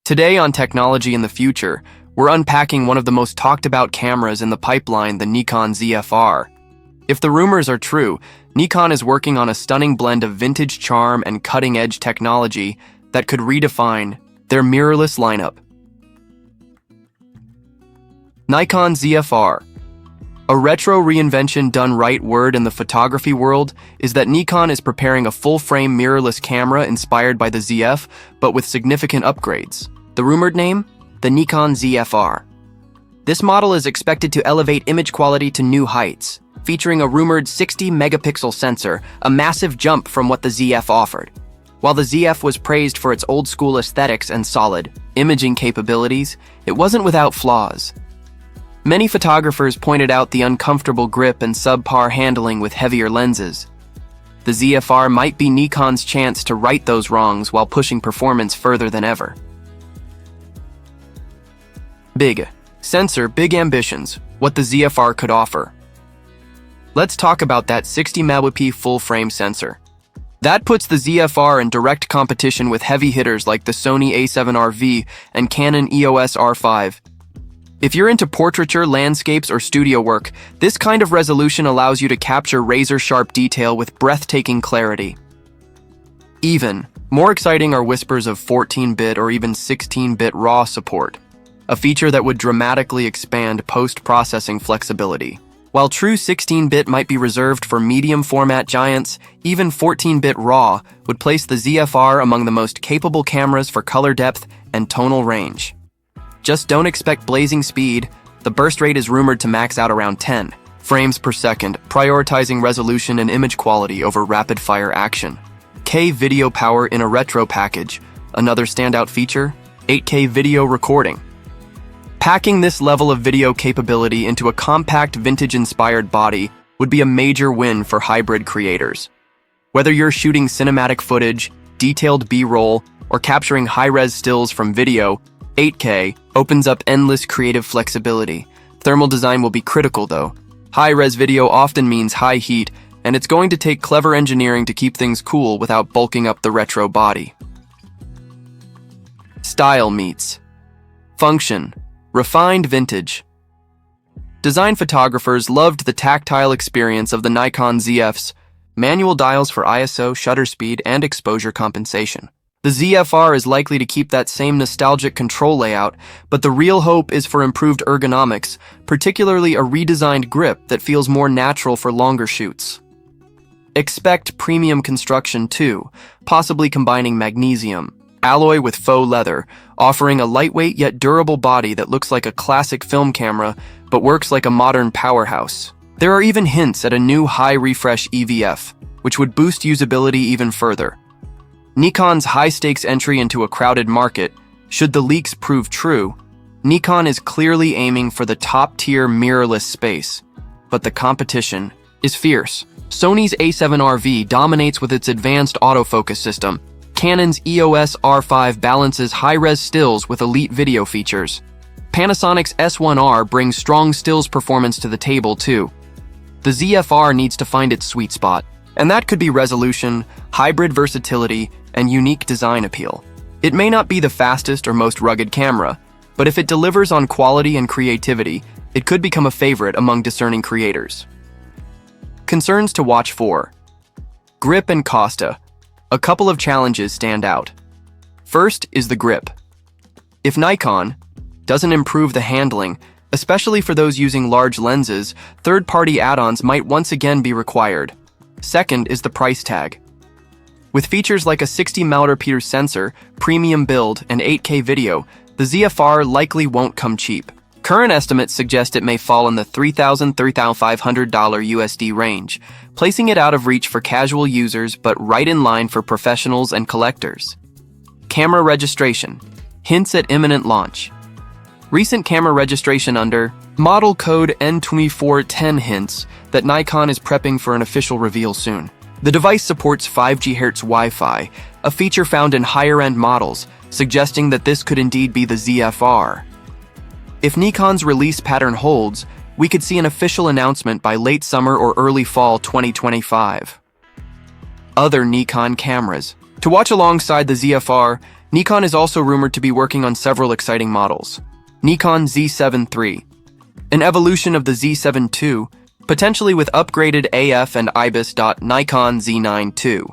Today on Technology in the Future, we're unpacking one of the most talked about cameras in the pipeline, the Nikon ZF-R. If the rumors are true, Nikon is working on a stunning blend of vintage charm and cutting-edge technology that could redefine their mirrorless lineup. Nikon ZF-R. A retro reinvention done right. Word in the photography world is that Nikon is preparing a full-frame mirrorless camera inspired by the ZF, but with significant upgrades. The rumored name? The Nikon ZF-R. This model is expected to elevate image quality to new heights, featuring a rumored 60-megapixel sensor, a massive jump from what the ZF offered. While the ZF was praised for its old-school aesthetics and solid imaging capabilities, it wasn't without flaws. Many photographers pointed out the uncomfortable grip and subpar handling with heavier lenses. The ZF-R might be Nikon's chance to right those wrongs while pushing performance further than ever. Big sensor, big ambitions, what the ZF-R could offer. Let's talk about that 60-megapixel full-frame sensor. That puts the ZF-R in direct competition with heavy hitters like the Sony A7RV and Canon EOS R5. If you're into portraiture, landscapes, or studio work, this kind of resolution allows you to capture razor-sharp detail with breathtaking clarity. Even more exciting are whispers of 14-bit or even 16-bit RAW support, a feature that would dramatically expand post-processing flexibility. While true 16-bit might be reserved for medium-format giants, even 14-bit RAW would place the ZF-R among the most capable cameras for color depth and tonal range. Just don't expect blazing speed. The burst rate is rumored to max out around 10 frames per second, prioritizing resolution and image quality over rapid-fire action. 8K video power in a retro package. Another standout feature, 8K video recording. Packing this level of video capability into a compact vintage-inspired body would be a major win for hybrid creators. Whether you're shooting cinematic footage, detailed B-roll, or capturing high-res stills from video, 8K opens up endless creative flexibility. Thermal design will be critical though. High-res video often means high heat, and it's going to take clever engineering to keep things cool without bulking up the retro body. Style meets function. Refined vintage. Design photographers loved the tactile experience of the Nikon ZF's manual dials for ISO, shutter speed, and exposure compensation. The ZF-R is likely to keep that same nostalgic control layout, but the real hope is for improved ergonomics, particularly a redesigned grip that feels more natural for longer shoots. Expect premium construction too, possibly combining magnesium alloy with faux leather, offering a lightweight yet durable body that looks like a classic film camera but works like a modern powerhouse. There are even hints at a new high-refresh EVF, which would boost usability even further. Nikon's high-stakes entry into a crowded market, should the leaks prove true, Nikon is clearly aiming for the top-tier mirrorless space, but the competition is fierce. Sony's A7RV dominates with its advanced autofocus system. Canon's EOS R5 balances high-res stills with elite video features. Panasonic's S1R brings strong stills performance to the table too. The ZF-R needs to find its sweet spot, and that could be resolution, hybrid versatility, and unique design appeal. It may not be the fastest or most rugged camera, but if it delivers on quality and creativity, it could become a favorite among discerning creators. Concerns to watch for. Grip and Costa. A couple of challenges stand out. First is the grip. If Nikon doesn't improve the handling, especially for those using large lenses, third-party add-ons might once again be required. Second is the price tag. With features like a 60-megapixel sensor, premium build, and 8K video, the ZF-R likely won't come cheap. Current estimates suggest it may fall in the $3,000–$3,500 USD range, placing it out of reach for casual users but right in line for professionals and collectors. Camera registration. Hints at imminent launch. Recent camera registration under model code N2410 hints that Nikon is prepping for an official reveal soon. The device supports 5 GHz Wi-Fi, a feature found in higher-end models, suggesting that this could indeed be the ZF-R. If Nikon's release pattern holds, we could see an official announcement by late summer or early fall 2025. Other Nikon cameras. To watch alongside the ZF-R, Nikon is also rumored to be working on several exciting models. Nikon Z7 III, an evolution of the Z7 II, potentially with upgraded AF and IBIS. Nikon Z9 II,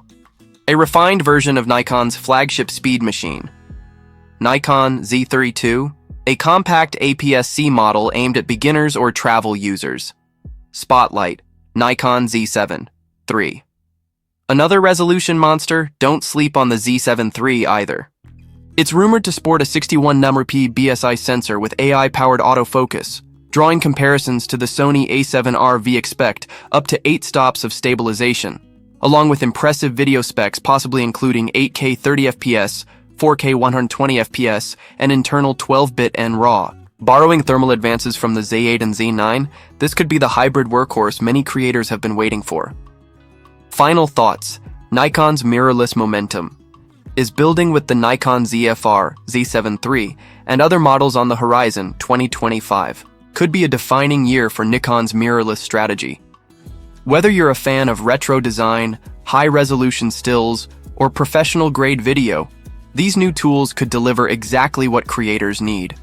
a refined version of Nikon's flagship speed machine. Nikon Z32 II, a compact APS-C model aimed at beginners or travel users. Spotlight, Nikon Z7 III. Another resolution monster, don't sleep on the Z7 III either. It's rumored to sport a 61nm BSI sensor with AI-powered autofocus, drawing comparisons to the Sony A7R. Expect up to 8 stops of stabilization, along with impressive video specs possibly including 8K 30fps, 4K 120fps, and internal 12-bit and RAW. Borrowing thermal advances from the Z8 and Z9, this could be the hybrid workhorse many creators have been waiting for. Final thoughts. Nikon's mirrorless momentum is building with the Nikon ZFR, Z7 III, and other models on the horizon. 2025 could be a defining year for Nikon's mirrorless strategy. Whether you're a fan of retro design, high-resolution stills, or professional-grade video, these new tools could deliver exactly what creators need.